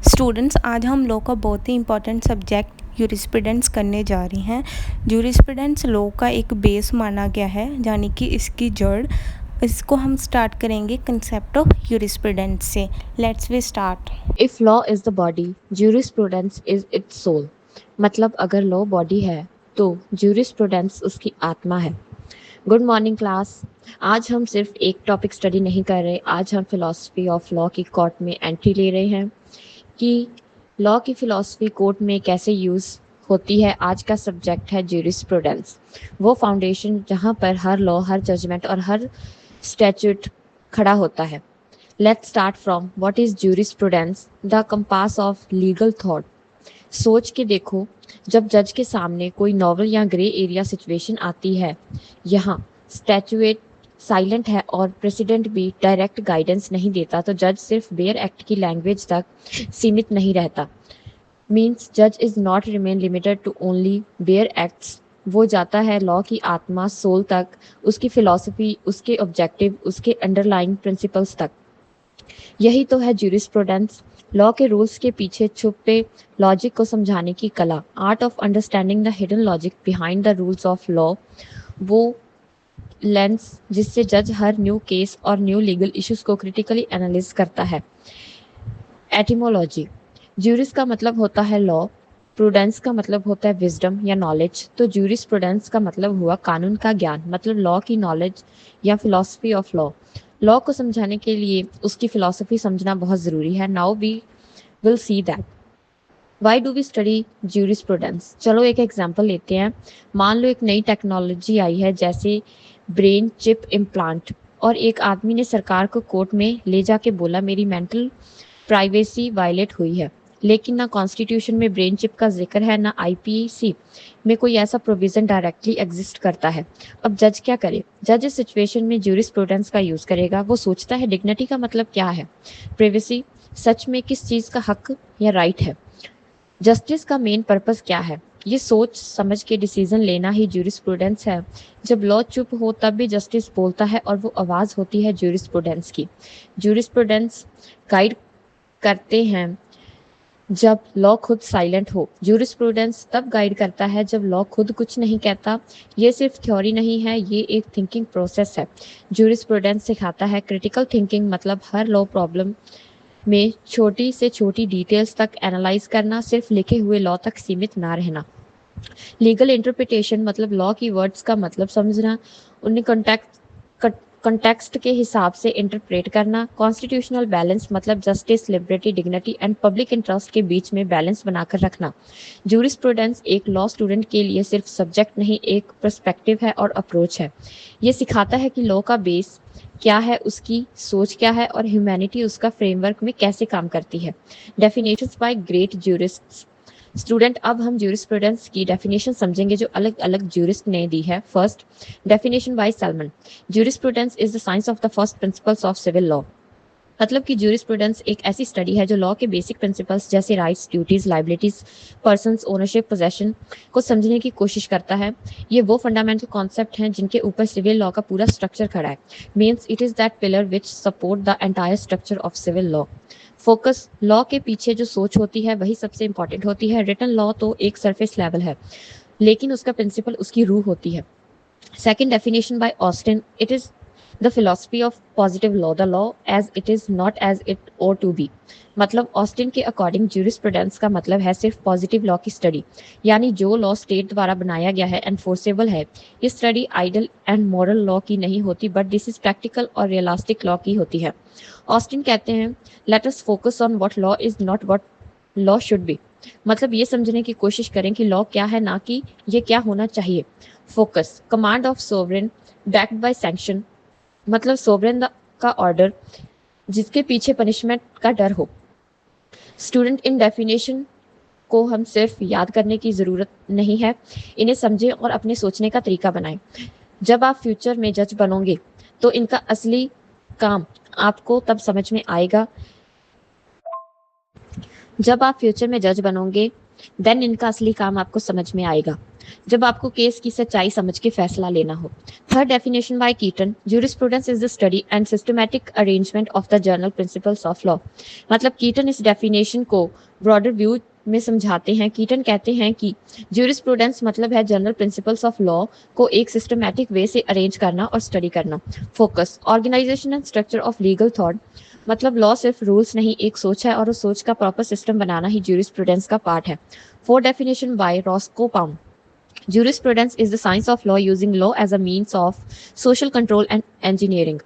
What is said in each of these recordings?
Students, आज हम law का बहुत ही इम्पॉर्टेंट सब्जेक्ट यूरिस्प्रूडेंस करने जा रहे हैं। यूरिस्प्रूडेंस लॉ का एक बेस माना गया है, यानी कि इसकी जड़। इसको हम स्टार्ट करेंगे कंसेप्ट ऑफ यूरिस्प्रूडेंस से। Let's we start. If law is the body, jurisprudence is its soul. मतलब अगर लॉ बॉडी है तो jurisprudence उसकी आत्मा है। Good morning class. आज हम सिर्फ एक टॉपिक स्टडी नहीं कर रहे, आज हम फिलॉसफी ऑफ लॉ की कोर्ट में एंट्री ले रहे हैं कि लॉ की फिलॉसफी कोर्ट में कैसे यूज़ होती है। आज का सब्जेक्ट है jurisprudence, वो फाउंडेशन जहाँ पर हर लॉ, हर जजमेंट और हर स्टैट्यूट खड़ा होता है। Let's start from what is jurisprudence, the compass of legal thought. सोच के देखो, जब जज के सामने कोई नॉवल या ग्रे एरिया सिचुएशन आती है, यहाँ स्टैट्यूट साइलेंट है और प्रेसिडेंट भी डायरेक्ट गाइडेंस नहीं देता, तो जज सिर्फ बेयर एक्ट की लैंग्वेज तक सीमित नहीं रहता। मीन्स जज is not remain limited to only bare acts, वो जाता है लॉ की आत्मा, सोल तक, उसकी फिलॉसफी, उसके ऑब्जेक्टिव, उसके अंडरलाइंग प्रिंसिपल्स तक। यही तो है ज्यूरिस्प्रूडेंस, लॉ के रूल्स के पीछे छुपे लॉजिक को समझाने की कला, art of understanding the hidden logic behind the rules of law, वो लेंस जिससे जज हर न्यू केस और न्यू लीगल इश्यूज को क्रिटिकली एनालाइज करता है। एटिमोलॉजी, ज्यूरिस का मतलब होता है लॉ, प्रूडेंस का मतलब होता है विजडम या नॉलेज, तो ज्यूरिस्प्रूडेंस का मतलब हुआ कानून का ज्ञान, मतलब लॉ की नॉलेज या फिलॉसफी ऑफ लॉ। लॉ को समझाने के लिए उसकी फिलॉसफी समझना बहुत ज़रूरी है। Now we will see that. Why do we study jurisprudence? चलो एक एग्जांपल लेते हैं। मान लो एक नई टेक्नोलॉजी आई है, जैसे ब्रेन चिप इम्प्लांट, और एक आदमी ने सरकार को कोर्ट में ले जाके बोला मेरी मेंटल प्राइवेसी वायलेट हुई है, लेकिन ना कॉन्स्टिट्यूशन में ब्रेन चिप का जिक्र है, ना आईपीसी में कोई ऐसा प्रोविजन डायरेक्टली एग्जिस्ट करता है। अब जज क्या करे? जज इस सिचुएशन में ज्यूरिस्प्रूडेंस का यूज करेगा। वो सोचता है डिग्निटी का मतलब क्या है, प्राइवेसी सच में किस चीज का हक या राइट है, जस्टिस का मेन पर्पस क्या है। ये सोच समझ के डिसीजन लेना ही ज्यूरिस्प्रूडेंस है। जब लॉ चुप हो तब भी जस्टिस बोलता है, और वो आवाज होती है ज्यूरिस्प्रूडेंस की। ज्यूरिस्प्रूडेंस गाइड करते हैं जब लॉ खुद साइलेंट हो। ज्यूरिस्प्रूडेंस तब गाइड करता है जब लॉ खुद कुछ नहीं कहता। ये सिर्फ थ्योरी नहीं है, ये एक थिंकिंग प्रोसेस है। ज्यूरिस्प्रूडेंस सिखाता है क्रिटिकल थिंकिंग, मतलब हर लॉ प्रॉब्लम में छोटी से छोटी डिटेल्स तक एनालाइज करना, सिर्फ लिखे हुए लॉ तक सीमित ना रहना। लीगल इंटरप्रिटेशन, मतलब लॉ की वर्ड्स का मतलब समझना, उन्हें कॉन्टेक्स्ट के हिसाब से इंटरप्रेट करना। कॉन्स्टिट्यूशनल बैलेंस, मतलब justice, liberty, dignity and public interest के बीच में बैलेंस बनाकर रखना। ज्यूरिस्प्रूडेंस एक लॉ स्टूडेंट के लिए सिर्फ सब्जेक्ट नहीं, एक पर्सपेक्टिव है और अप्रोच है। ये सिखाता है कि लॉ का बेस क्या है, उसकी सोच क्या है, और ह्यूमैनिटी उसका फ्रेमवर्क में कैसे काम करती है। Definitions by great jurists. Student, अब हम ज्यूरिस्प्रूडेंस की डेफिनेशन समझेंगे जो अलग अलग ज्यूरिस्ट ने दी है। First definition by Salmond, jurisprudence is the science of the first principles of civil law. मतलब कि ज्यूरिस्प्रूडेंस एक ऐसी स्टडी है जो लॉ के बेसिक प्रिंसिपल्स जैसे rights, duties, liabilities, persons, ownership, possession को समझने की कोशिश करता है। ये वो फंडामेंटल कॉन्सेप्ट हैं जिनके ऊपर सिविल लॉ का पूरा स्ट्रक्चर खड़ा है। Means it is that pillar which support the entire structure of civil law. Focus, law के पीछे जो सोच होती है वही सबसे इंपॉर्टेंट होती है। रिटन लॉ तो एक सरफेस लेवल है, लेकिन उसका प्रिंसिपल उसकी रूह होती है। Second definition by Austin, it is the philosophy of positive law, the law as it is, not as it ought to be. मतलब ऑस्टिन के अकॉर्डिंग ज्यूरिस्प्रूडेंस का मतलब है सिर्फ पॉजिटिव लॉ की स्टडी, यानी जो लॉ स्टेट द्वारा बनाया गया है, एनफोर्सेबल है। ये study ideal and moral law की नहीं होती, बट दिस इज प्रैक्टिकल और रियलिस्टिक लॉ की होती है। ऑस्टिन कहते हैं let us focus on what law is, not what law should be. मतलब ये समझने की कोशिश करें कि लॉ क्या है, ना कि ये क्या होना चाहिए। Focus, command of sovereign backed by sanction, मतलब सोवरेन का ऑर्डर जिसके पीछे पनिशमेंट का डर हो। स्टूडेंट, इन डेफिनेशन को हम सिर्फ याद करने की ज़रूरत नहीं है, इन्हें समझें और अपने सोचने का तरीका बनाएं। जब आप फ्यूचर में जज बनोगे तो इनका असली काम आपको तब समझ में आएगा। जब आप फ्यूचर में जज बनोगे देन इनका असली काम आपको समझ में आएगा। जब आपको केस की सच्चाई समझ के फैसला लेना हो। Third definition bye Keaton, jurisprudence is the study and systematic arrangement of the journal principles of law. मतलब कीटन इस डेफिनेशन को ब्रॉडर व्यू में समझाते हैं। कीटन कहते हैं कि ज्यूरिस्प्रूडेंस मतलब है जनरल प्रिंसिपल्स ऑफ लॉ को एक सिस्टमैटिक वे से अरेंज करना और स्टडी करना। Focus, organisation and structure of legal thought, मतलब लॉ सिर्फ रूल्स नहीं एक सोच है और उस सोच का प्रॉपर सिस्टम बनाना ही ज्यूरिस्प्रूडेंस का पार्ट है। Fourth definition by Roscoe Pound, jurisprudence is the science of law using law as a means of social control and engineering.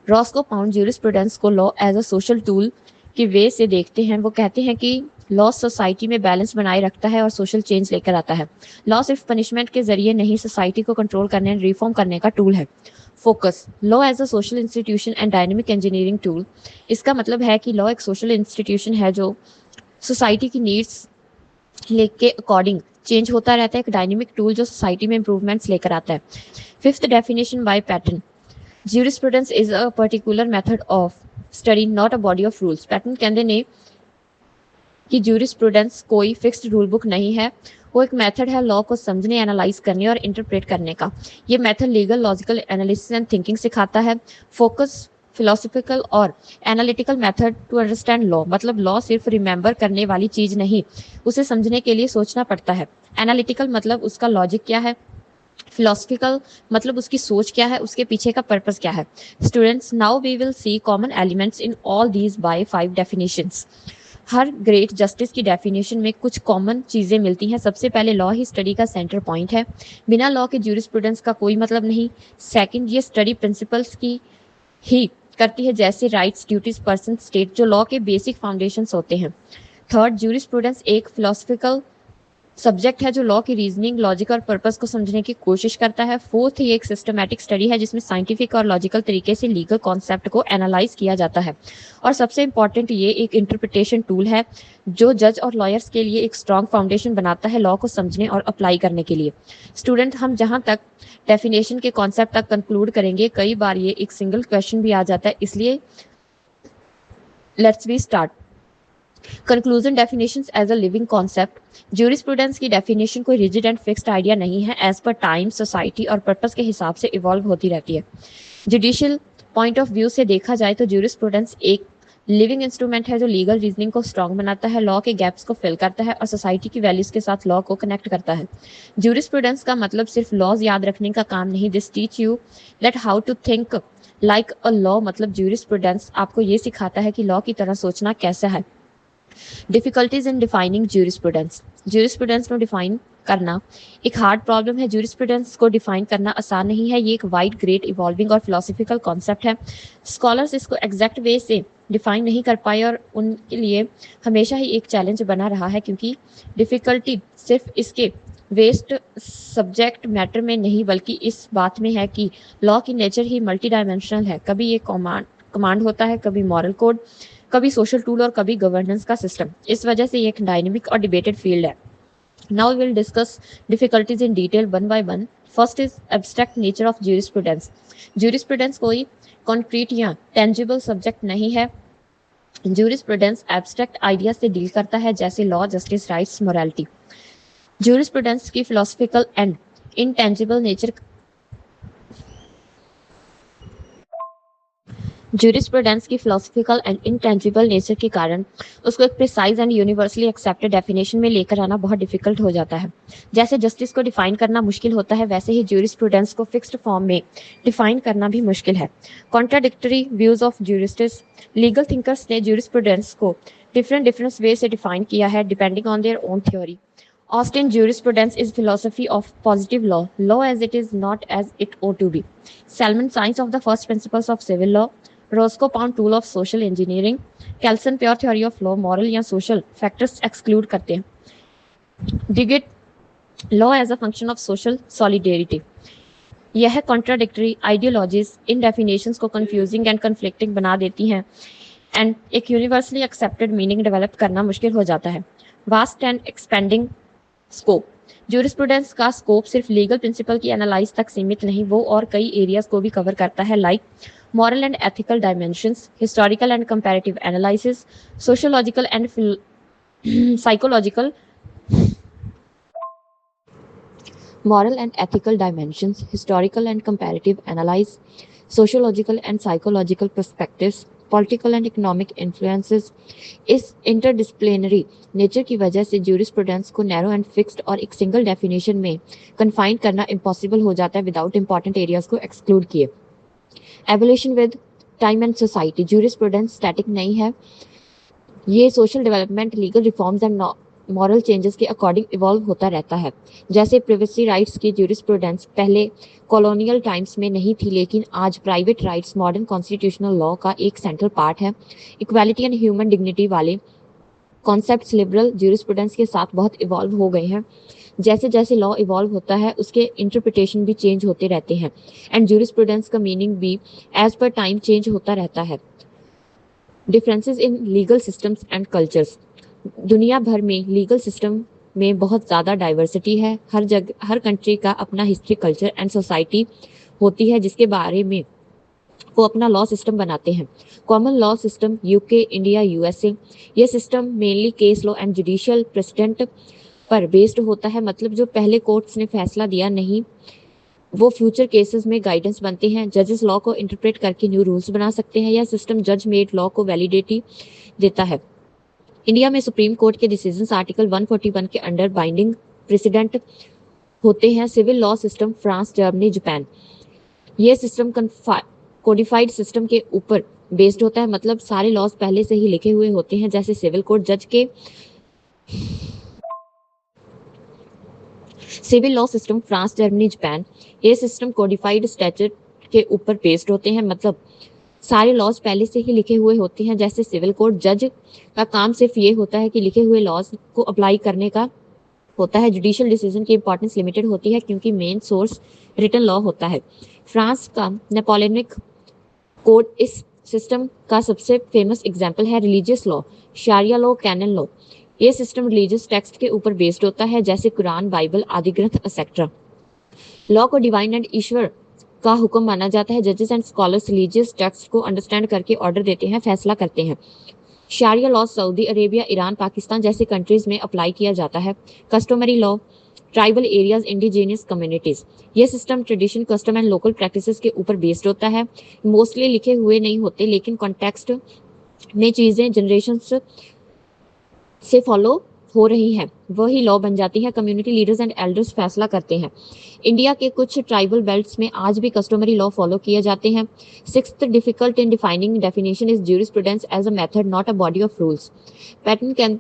Roscoe Pound jurisprudence को law as a social tool की way से देखते हैं। वो कहते हैं कि लॉ सोसाइटी में बैलेंस बनाए रखता है और सोशल चेंज लेकर आता है। लॉ सिर्फ पनिशमेंट के जरिए नहीं, सोसाइटी को कंट्रोल करने एंड रिफॉर्म करने का टूल है। Focus, law as a social institution and dynamic engineering tool. इसका मतलब है कि लॉ एक सोशल इंस्टीट्यूशन है जो सोसाइटी की नीड्स के अकॉर्डिंग चेंज होता रहता है, एक डायनेमिक टूल जो सोसाइटी में इंप्रूवमेंट्स लेकर आता है। Fifth definition bye pattern, jurisprudence is a particular method of study not a body of rules. Pattern कहते ने कि ज्यूरिस्प्रूडेंस कोई फिक्स्ड रूल बुक नहीं है, वो एक मेथड है लॉ को समझने, एनालाइज करने और इंटरप्रेट करने का। ये method legal, logical analysis and thinking सिखाता है। फोकस, फिलोसफिकल और analytical method to understand law, मतलब लॉ सिर्फ रिमेंबर करने वाली चीज नहीं, उसे समझने के लिए सोचना पड़ता है। एनालिटिकल मतलब उसका लॉजिक क्या है, फिलोसफिकल मतलब उसकी सोच क्या है, उसके पीछे का पर्पस क्या है। Students, now we will see common elements in all these by 5 definitions. हर ग्रेट जस्टिस की डेफिनेशन में कुछ कॉमन चीजें मिलती हैं। सबसे पहले लॉ ही स्टडी का सेंटर पॉइंट है, बिना लॉ के ज्यूरिस्प्रूडेंस का कोई मतलब नहीं। सेकंड, ये स्टडी प्रिंसिपल्स की ही करती है, जैसे राइट्स, ड्यूटीज, पर्सन, स्टेट, जो लॉ के बेसिक फाउंडेशंस होते हैं। थर्ड, ज्यूरिस्प्रूडेंस एक फिलोसफिकल सब्जेक्ट है जो लॉ की रीजनिंग, लॉजिक और पर्पस को समझने की कोशिश करता है। फोर्थ, ये एक सिस्टमैटिक स्टडी है जिसमें साइंटिफिक और लॉजिकल तरीके से लीगल कॉन्सेप्ट को एनालाइज किया जाता है। और सबसे इंपॉर्टेंट, ये एक इंटरप्रिटेशन टूल है जो जज और लॉयर्स के लिए एक स्ट्रॉन्ग फाउंडेशन बनाता है लॉ को समझने और अप्लाई करने के लिए। स्टूडेंट, हम जहां तक डेफिनेशन के कॉन्सेप्ट तक कंक्लूड करेंगे, कई बार ये एक सिंगल क्वेश्चन भी आ जाता है, इसलिए let's we start. Conclusion, definitions as a living concept. Jurisprudence की डेफिनेशन कोई रिजिड एंड फिक्स्ड आइडिया नहीं है, एज पर टाइम, सोसाइटी और पर्पस के हिसाब से इवॉल्व होती रहती है। जुडिशियल पॉइंट ऑफ व्यू से देखा जाए तो ज्यूरिस्प्रूडेंस एक लिविंग इंस्ट्रूमेंट है जो लीगल रीजनिंग को स्ट्रॉन्ग बनाता है, लॉ के गैप्स को फिल करता है और सोसाइटी की वैल्यूज के साथ लॉ को कनेक्ट करता है। ज्यूरिस्प्रूडेंस का मतलब सिर्फ लॉज याद रखने का काम नहीं, this teach you that how to think like a law. मतलब ज्यूरिस्प्रूडेंस आपको ये सिखाता है कि लॉ की तरह सोचना कैसा है। Difficulties in defining jurisprudence, jurisprudence को डिफाइन करना एक हार्ड प्रॉब्लम है। ज्यूरिस्प्रूडेंस को डिफाइन करना आसान नहीं है, ये एक वाइड, ग्रेट, इवॉल्विंग और फिलोसफिकल कॉन्सेप्ट है। स्कॉलर्स इसको एग्जैक्ट वे से डिफाइन नहीं कर पाए और उनके लिए हमेशा ही एक चैलेंज बना रहा है, क्योंकि डिफिकल्टी सिर्फ इसके वेस्ट सब्जेक्ट मैटर में नहीं बल्कि इस बात में है कि लॉ की नेचर ही मल्टी डायमेंशनल है। कभी ये कमांड होता है, कभी मॉरल कोड, कभी सोशल टूल और कभी गवर्नेंस का सिस्टम। इस वजह से ये एक डायनेमिक और डिबेटेड फील्ड है। Now we will discuss difficulties in detail one by one. First is abstract nature of jurisprudence. Jurisprudence कोई कॉन्क्रीट या टेंजिबल सब्जेक्ट नहीं है। ज्यूरिस्प्रूडेंस एब्स्ट्रैक्ट आइडिया से डील करता है, जैसे law, justice, rights, morality. Jurisprudence की philosophical and intangible nature jurisprudence की फिलोसफिकल एंड इंटेंजिबल नेचर के कारण उसको एक precise and universally accepted definition में लेकर आना बहुत डिफिकल्ट हो जाता है। जैसे जस्टिस को डिफाइन करना मुश्किल होता है, वैसे ही ज्यूरिस्प्रूडेंस को फिक्स्ड फॉर्म में डिफाइन करना भी मुश्किल है। Contradictory views of jurists, legal thinkers ने ज्यूरिस्प्रूडेंस को डिफरेंट वे से डिफाइन किया है depending on their own theory. Austin jurisprudence is philosophy of positive law, law as it is, not as it ought to be. Salmon, science of the first principles of civil law. Roscoe Pound, tool of social engineering. Kelson, pure theory of law, moral या social factors exclude करते हैं। Digit, law as a function of social solidarity. यह contradictory ideologies इन definitions को confusing and conflicting बना देती हैं and एक universally accepted meaning develop करना मुश्किल हो जाता है। Vast and expanding scope, jurisprudence का स्कोप सिर्फ लीगल प्रिंसिपल की एनालाइज तक सीमित नहीं, वो और कई एरियाज को भी कवर करता है, like moral and ethical dimensions, historical and comparative analysis, sociological and psychological moral and ethical dimensions, historical and comparative analysis, sociological and psychological perspectives, political and economic influences। इस इंटरडिसिप्लिनरी नेचर की वजह से jurisprudence को narrow and fixed और एक single definition में confine करना impossible हो जाता है विदाउट इंपॉर्टेंट एरियाज को एक्सक्लूड किए। Evolution with time and society, jurisprudence static नहीं है, ये social development, legal reforms and moral changes के अकॉर्डिंग इवॉल्व होता रहता है। जैसे प्रिवेसी राइट्स की ज्यूरिस्प्रूडेंस पहले कॉलोनियल टाइम्स में नहीं थी, लेकिन आज private rights modern constitutional law का एक सेंट्रल पार्ट है। इक्वालिटी एंड ह्यूमन डिग्निटी वाले कॉन्सेप्ट्स लिबरल ज्यूरिस्प्रूडेंस के साथ बहुत इवॉल्व हो गए हैं। जैसे जैसे लॉ इवॉल्व होता है उसके इंटरप्रिटेशन भी चेंज होते रहते हैं एंड ज्यूरिस्प्रूडेंस का मीनिंग भी एज पर टाइम चेंज होता रहता है। Differences in legal systems and cultures, दुनिया भर में लीगल सिस्टम में बहुत ज़्यादा डाइवर्सिटी है। हर जगह हर कंट्री का अपना हिस्ट्री, कल्चर एंड सोसाइटी होती है जिसके बारे में वो अपना लॉ सिस्टम बनाते हैं। Common law system UK, India, USA, ये system mainly case law and judicial president पर बेस्ड होता है। मतलब जो पहले कोर्ट्स ने फैसला दिया नहीं वो फ्यूचर केसेस में गाइडेंस बनते हैं। जजेस लॉ को इंटरप्रेट करके न्यू रूल्स बना सकते हैं। यह सिस्टम जज मेड लॉ को वैलिडिटी देता है। इंडिया में सुप्रीम कोर्ट के डिसीजंस आर्टिकल 141 के अंडर बाइंडिंग प्रेसिडेंट होते हैं। Civil law system France, Germany, Japan, ये सिस्टम कोडिफाइड सिस्टम के ऊपर बेस्ड होता है। मतलब सारे लॉज पहले से ही लिखे हुए होते हैं। जैसे सिविल कोड जज के civil law system France, Germany, Japan, ये सिस्टम कोडिफाइड स्टैट्यूट के ऊपर बेस्ड होते हैं। मतलब सारे लॉज पहले से ही लिखे हुए होते हैं। जैसे सिविल कोड जज का काम सिर्फ ये होता है कि लिखे हुए लॉज को अप्लाई करने का होता है। जुडिशियल डिसीजन की इंपॉर्टेंस लिमिटेड होती है क्योंकि मेन सोर्स रिटन लॉ होता है। फ्रांस का नेपोलियनिक कोड इस सिस्टम का सबसे फेमस एग्जाम्पल है। Religious law, sharia law, canon law, ये सिस्टम रिलीजियस टेक्स्ट के ऊपर बेस्ड होता है जैसे कुरान, बाइबल आदि ग्रंथ एक्सेट्रा। लॉ को डिवाइन एंड ईश्वर का हुक्म माना जाता है। जजेस एंड स्कॉलर्स रिलीजियस टेक्स्ट को अंडरस्टैंड करके ऑर्डर देते हैं, फैसला करते हैं। Sharia law Saudi Arabia, Iran, Pakistan जैसे कंट्रीज में अप्लाई किया जाता है। Customary law, tribal areas, indigenous communities, ये system tradition, custom and local practices के ऊपर बेस्ड होता है। मोस्टली लिखे हुए नहीं होते लेकिन कॉन्टेक्स्ट में चीजें जनरेशन से फॉलो हो रही हैं वही लॉ बन जाती है। कम्युनिटी लीडर्स एंड एल्डर्स फैसला करते हैं। इंडिया के कुछ ट्राइबल बेल्ट्स में आज भी कस्टमरी लॉ फॉलो किए जाते हैं। Sixth difficult in defining definition is jurisprudence as a method not a body of rules. Pattern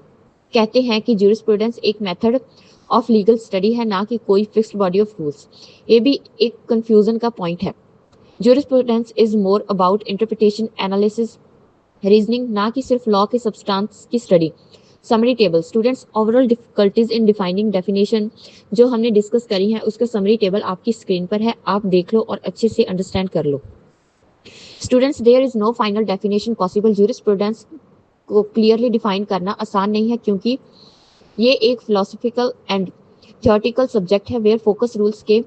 कहते हैं कि ज्यूरिस्प्रूडेंस एक मेथड ऑफ लीगल स्टडी है, ना कि कोई फिक्स्ड बॉडी ऑफ रूल्स। ये भी एक कंफ्यूजन का पॉइंट है। Jurisprudence is more about interpretation, analysis, reasoning, ना कि सिर्फ लॉ के सब्सटेंस की study. Summary table, students overall difficulties in defining definition जो हमने डिस्कस करी है उसका समरी टेबल आपकी स्क्रीन पर है, आप देख लो और अच्छे से अंडरस्टैंड कर लो। Students, there is no final definition possible. Jurisprudence को क्लियरली डिफाइन करना आसान नहीं है क्योंकि ये एक फिलोसफिकल एंड थियोरेटिकल सब्जेक्ट है वेयर फोकस रूल्स के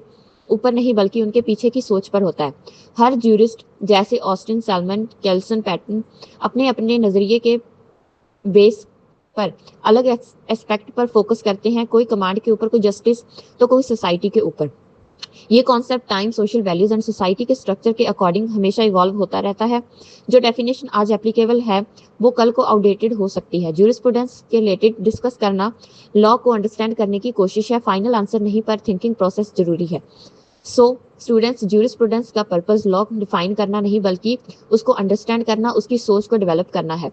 ऊपर नहीं बल्कि उनके पीछे की सोच पर होता है। हर ज्यूरिस्ट जैसे ऑस्टिन, सैलमन, केल्सन, पैटन अपने अपने नजरिए के बेस पर अलग एस्पेक्ट पर फोकस करते हैं। कोई कमांड के ऊपर, कोई जस्टिस, तो कोई सोसाइटी के ऊपर। ये concept time, social values and society के स्ट्रक्चर के अकॉर्डिंग हमेशा इवॉल्व होता रहता है। जो डेफिनेशन आज एप्लीकेबल है वो कल को आउटडेटेड हो सकती है। ज्यूरिस्प्रूडेंस के रिलेटेड डिस्कस करना लॉ को अंडरस्टैंड करने की कोशिश है, फाइनल आंसर नहीं, पर थिंकिंग प्रोसेस जरूरी है। सो स्टूडेंट्स, ज्यूरिस्प्रूडेंस का पर्पस लॉ डिफाइन करना नहीं बल्कि उसको अंडरस्टैंड करना, उसकी सोच को डेवलप करना है।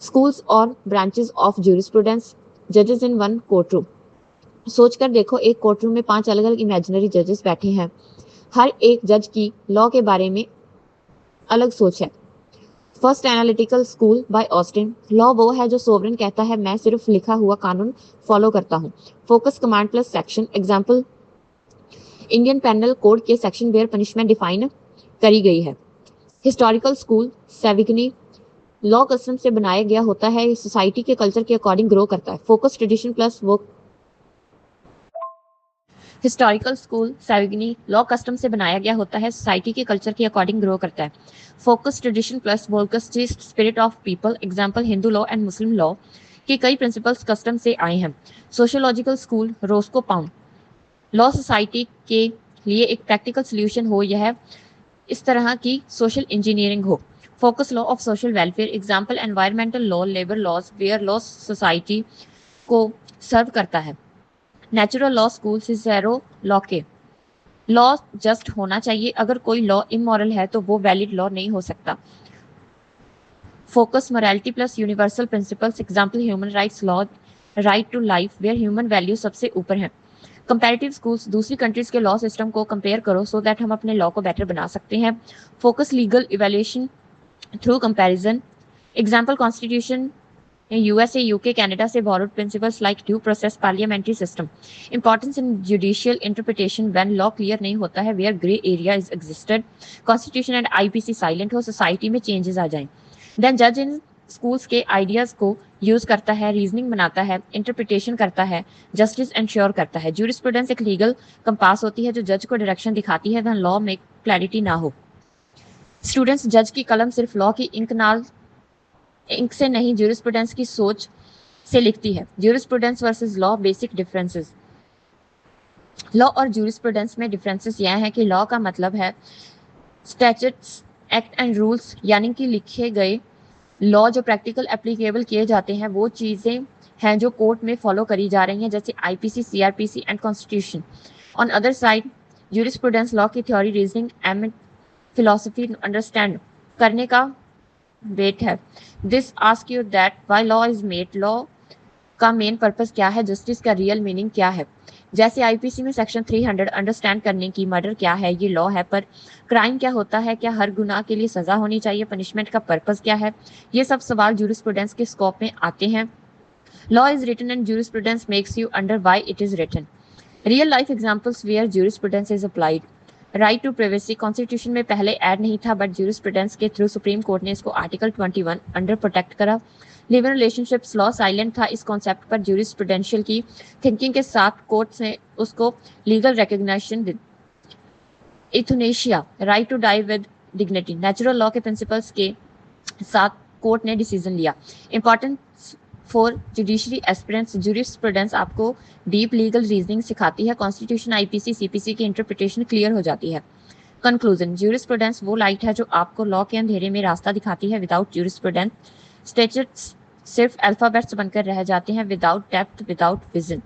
स्कूल्स और ब्रांचेस ऑफ ज्यूरिस्प्रूडेंस, जजेस इन वन कोर्टरूम। सोचकर देखो, एक कोर्टरूम में 5 अलग अलग इमेजिनरी जजेस बैठे हैं। हर एक जज की लॉ के बारे में अलग सोच है। First analytical school by Austin, law वो है जो सोवरेन कहता है मैं सिर्फ लिखा हुआ कानून फॉलो करता हूँ। Focus, command plus section. Example Indian penal code के सेक्शन वेयर पनिशमेंट डिफाइन करी गई है। Historical school Savigny, law custom से बनाया गया होता है, सोसाइटी के कल्चर के अकॉर्डिंग ग्रो करता है। Focus, tradition plus work. Historical school Savigny, law custom से बनाया गया होता है, सोसाइटी के कल्चर के अकॉर्डिंग ग्रो करता है। Focus, tradition plus works, spirit of people. Example Hindu law and Muslim law के कई प्रिंसिपल्स कस्टम से आए हैं। Sociological school Roscoe Pound, law society के लिए एक प्रैक्टिकल सोल्यूशन हो, यह इस तरह की सोशल इंजीनियरिंग हो। Focus law of social welfare example environmental law, labour laws, where law society को सर्व करता है। Natural law school Cicero law के लॉ जस्ट होना चाहिए, अगर कोई लॉ इमोरल है तो वो वैलिड लॉ नहीं हो सकता। Focus morality plus universal principles example human rights law, right to life where human value सबसे ऊपर है। कंपैरेटिव स्कूल्स दूसरी कंट्रीज के लॉ सिस्टम को कंपेयर करो सो दैट हम अपने लॉ को बेटर बना सकते हैं। Focus legal evaluation through comparison example constitution USA, UK, Canada से borrowed principles like due process, parliamentary system. Importance in judicial interpretation when law clear नहीं होता है, where gray area is existed, constitution and IPC silent हो, society में changes आ जाएं. Then judge in schools के ideas को use करता है, रीजनिंग बनाता है, इंटरप्रिटेशन करता है, जस्टिस इंश्योर करता है। जूरिस्प्रूडेंस एक लीगल कंपास होती है जो जज को डायरेक्शन दिखाती है, लॉ में क्लैरिटी ना हो। स्टूडेंट्स जज की कलम सिर्फ लॉ की इंक से नहीं, ज्यूरिस्प्रूडेंस की सोच से लिखती है। Jurisprudence versus law basic differences. Law और ज्यूरिस्प्रूडेंस में डिफरेंसेस यह है कि लॉ का मतलब है स्टैट्यूट्स, एक्ट एंड रूल्स, यानी कि लिखे गए लॉ जो प्रैक्टिकल एप्लीकेबल किए जाते हैं, वो चीज़ें हैं जो कोर्ट में फॉलो करी जा रही हैं, जैसे IPC, CrPC and constitution. On other side jurisprudence law की theory, reasoning and philosophy understand करने का वेट है। This ask you that why law is made, law का मेन पर्पस क्या है, जस्टिस का रियल मीनिंग क्या है। जैसे आईपीसी में सेक्शन 300 अंडरस्टैंड करने की, मर्डर क्या है, ये लॉ है, पर क्राइम क्या होता है, क्या हर गुनाह के लिए सजा होनी चाहिए, पनिशमेंट का पर्पस क्या है, ये सब सवाल ज्यूरिस्प्रूडेंस के स्कोप में आते हैं। Law is written and jurisprudence makes you under why it is written. Real life examples where jurisprudence is applied. Right to privacy constitution में पहले ऐड नहीं था, बट ज्यूरिस्प्रूडेंस के थ्रू सुप्रीम कोर्ट ने इसको आर्टिकल 21 अंडर प्रोटेक्ट करा। Live in relationships law silent था इस कॉन्सेप्ट पर, ज्यूरिस्प्रूडेंशियल की थिंकिंग के साथ कोर्ट ने उसको लीगल रिकग्निशन दी। Euthanasia, right to die with dignity, natural law के प्रिंसिपल्स के साथ कोर्ट ने डिसीजन लिया। Importance for judiciary aspirants, jurisprudence आपको डीप लीगल रीजनिंग सिखाती है। कॉन्स्टिट्यूशन, आईपीसी, सीपीसी की इंटरप्रिटेशन क्लियर हो जाती है। कंक्लूजन, ज्यूरिस्प्रूडेंस वो लाइट है जो आपको लॉ के अंधेरे में रास्ता दिखाती है। विदाउट ज्यूरिस्प्रूडेंस स्टैट्यूट्स सिर्फ अल्फाबेट्स बनकर रह जाते हैं, विदाउट डेप्थ, विदाउट विजन।